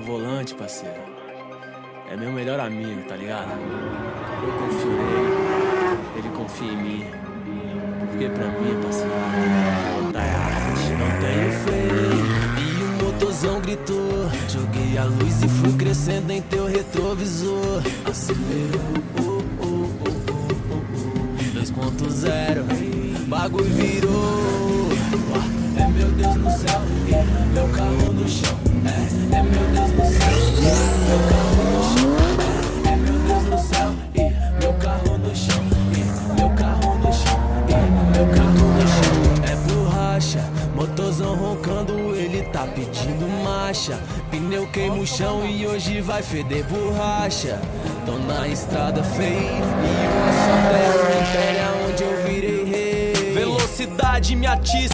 volante, parceiro, é meu melhor amigo, tá ligado? Eu confio nele, ele confia em mim. Porque pra mim, parceiro, tá arte. Não tenho freio e o motorzão gritou. Joguei a luz e fui crescendo em teu retrovisor. Acelerou, 2.0, bagulho virou. É meu Deus no céu, meu carro no chão. É meu Deus no céu, meu carro no chão. É meu Deus no céu, meu carro no chão. Meu carro no chão, meu carro no chão. É borracha, motorzão roncando, ele tá pedindo marcha. Pneu queima o chão e hoje vai feder borracha. Tô na estrada feia e o asfalto é onde eu virei rei. Velocidade me atiça.